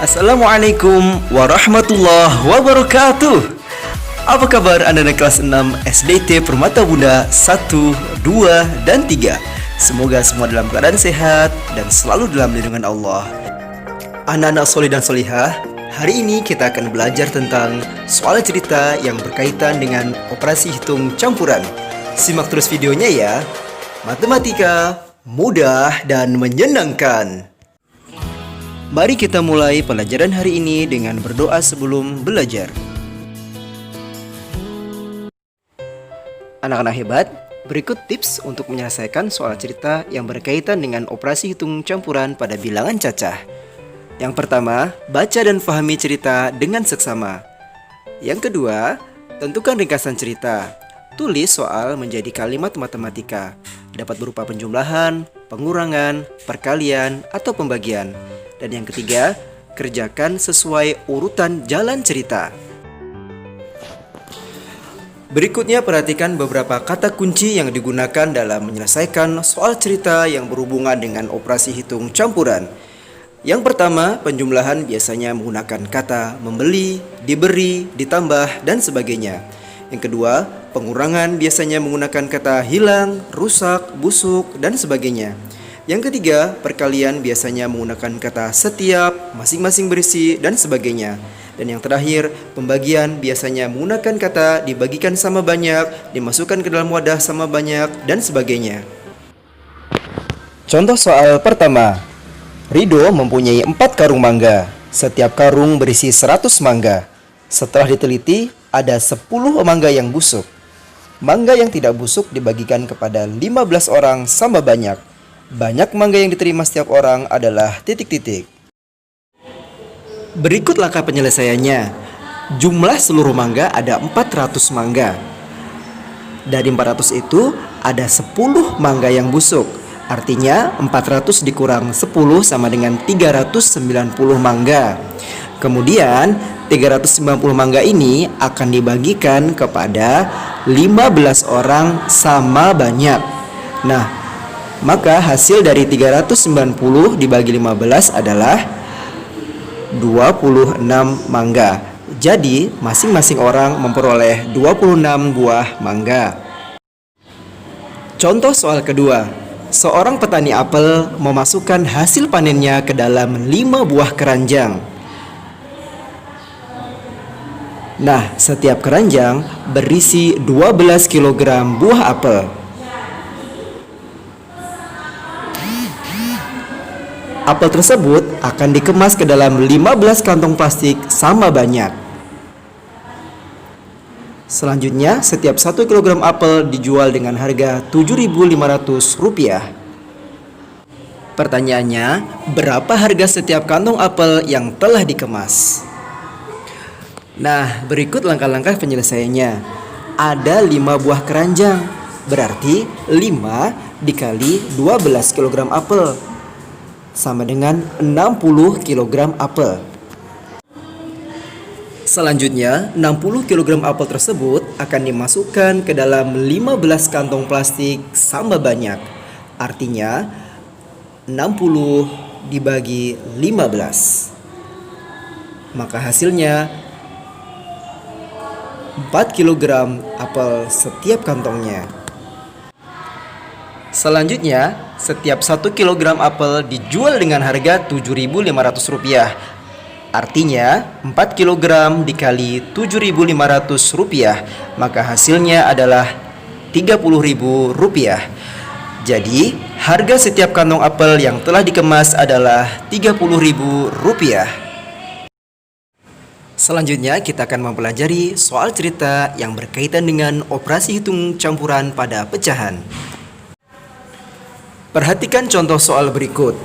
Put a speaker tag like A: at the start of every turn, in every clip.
A: Assalamualaikum warahmatullahi wabarakatuh. Apa kabar anak-anak kelas 6 SDT Permata Bunda 1, 2, dan 3? Semoga semua dalam keadaan sehat dan selalu dalam lindungan Allah. Anak-anak soleh dan solihah, hari ini kita akan belajar tentang soal cerita yang berkaitan dengan operasi hitung campuran. Simak terus videonya ya. Matematika mudah dan menyenangkan. Mari kita mulai pelajaran hari ini dengan berdoa sebelum belajar. Anak-anak hebat, berikut tips untuk menyelesaikan soal cerita yang berkaitan dengan operasi hitung campuran pada bilangan cacah. Yang pertama, baca dan pahami cerita dengan seksama. Yang kedua, tentukan ringkasan cerita. Tulis soal menjadi kalimat matematika. Dapat berupa penjumlahan, pengurangan, perkalian, atau pembagian. Dan yang ketiga, kerjakan sesuai urutan jalan cerita. Berikutnya perhatikan beberapa kata kunci yang digunakan dalam menyelesaikan soal cerita yang berhubungan dengan operasi hitung campuran. Yang pertama, penjumlahan biasanya menggunakan kata membeli, diberi, ditambah, dan sebagainya. Yang kedua, pengurangan biasanya menggunakan kata hilang, rusak, busuk, dan sebagainya. Yang ketiga, perkalian biasanya menggunakan kata setiap, masing-masing berisi, dan sebagainya. Dan yang terakhir, pembagian biasanya menggunakan kata dibagikan sama banyak, dimasukkan ke dalam wadah sama banyak, dan sebagainya. Contoh soal pertama. Rido mempunyai 4 karung mangga. Setiap karung berisi 100 mangga. Setelah diteliti, ada 10 mangga yang busuk. Mangga yang tidak busuk dibagikan kepada 15 orang sama banyak. Banyak mangga yang diterima setiap orang adalah titik-titik. Berikut langkah penyelesaiannya. Jumlah seluruh mangga ada 400 mangga. Dari 400 itu ada 10 mangga yang busuk. Artinya 400 dikurang 10 sama dengan 390 mangga. Kemudian 390 mangga ini akan dibagikan kepada 15 orang sama banyak. Nah, maka hasil dari 390 dibagi 15 adalah 26 mangga. Jadi masing-masing orang memperoleh 26 buah mangga. Contoh soal kedua. Seorang petani apel memasukkan hasil panennya ke dalam 5 buah keranjang. Nah, setiap keranjang berisi 12 kg buah apel. Apel tersebut akan dikemas ke dalam 15 kantong plastik sama banyak. Selanjutnya, setiap 1 kg apel dijual dengan harga Rp7.500. Pertanyaannya, berapa harga setiap kantong apel yang telah dikemas? Nah, berikut langkah-langkah penyelesaiannya. Ada 5 buah keranjang, berarti 5 dikali 12 kg apel sama dengan 60 kg apel. Selanjutnya, 60 kg apel tersebut akan dimasukkan ke dalam 15 kantong plastik sama banyak. Artinya, 60 dibagi 15. Maka hasilnya 4 kg apel setiap kantongnya. Selanjutnya, setiap 1 kg apel dijual dengan harga Rp7.500. Artinya, 4 kg dikali Rp7.500, maka hasilnya adalah Rp30.000. Jadi, harga setiap kantong apel yang telah dikemas adalah Rp30.000. Selanjutnya, kita akan mempelajari soal cerita yang berkaitan dengan operasi hitung campuran pada pecahan. Perhatikan contoh soal berikut.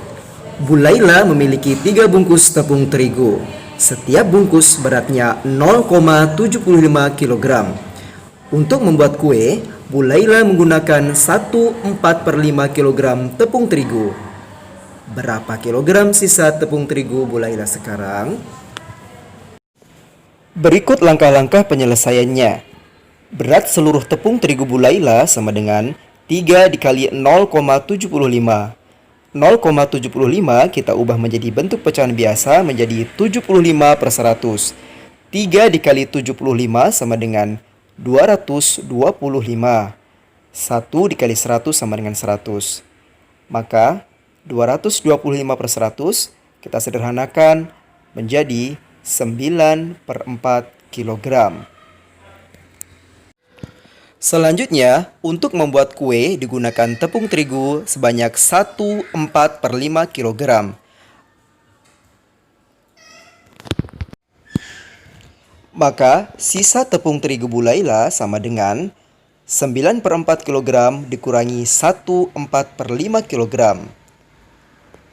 A: Bu Laila memiliki 3 bungkus tepung terigu. Setiap bungkus beratnya 0,75 kg. Untuk membuat kue, Bu Laila menggunakan 1/4/5 kg tepung terigu. Berapa kilogram sisa tepung terigu Bu Laila sekarang? Berikut langkah-langkah penyelesaiannya. Berat seluruh tepung terigu Bu Laila sama dengan 3 dikali 0,75. 0,75 kita ubah menjadi bentuk pecahan biasa menjadi 75/100. 3 dikali 75 sama dengan 225. 1 dikali 100 sama dengan 100. Maka 225/100 kita sederhanakan menjadi 9/4 kilogram. Selanjutnya, untuk membuat kue digunakan tepung terigu sebanyak 1/4/5 kg. Maka, sisa tepung terigu Bulaila sama dengan 9/4 kg dikurangi 1/4/5 kg.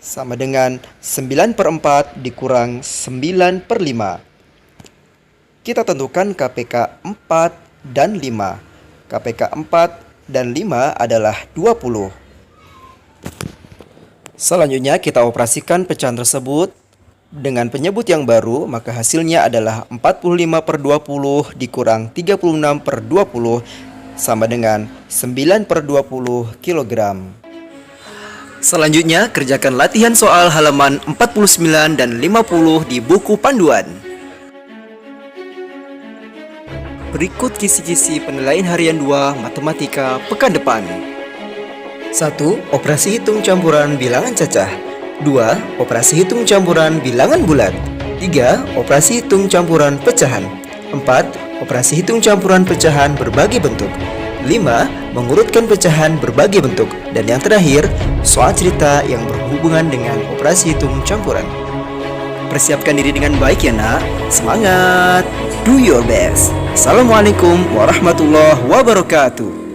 A: Sama dengan 9/4 dikurang 9/5. Kita tentukan KPK 4 dan 5. KPK 4 dan 5 adalah 20. Selanjutnya kita operasikan pecahan tersebut dengan penyebut yang baru, maka hasilnya adalah 45/20 dikurang 36/20 sama dengan 9/20 kg. Selanjutnya kerjakan latihan soal halaman 49 dan 50 di buku panduan. Berikut kisi-kisi penilaian harian 2 matematika pekan depan. 1. Operasi hitung campuran bilangan cacah. 2. Operasi hitung campuran bilangan bulat. 3. Operasi hitung campuran pecahan. 4. Operasi hitung campuran pecahan berbagai bentuk. 5. Mengurutkan pecahan berbagai bentuk. Dan yang terakhir, soal cerita yang berhubungan dengan operasi hitung campuran. Persiapkan diri dengan baik ya nak. Semangat! Do your best. Assalamualaikum warahmatullahi wabarakatuh.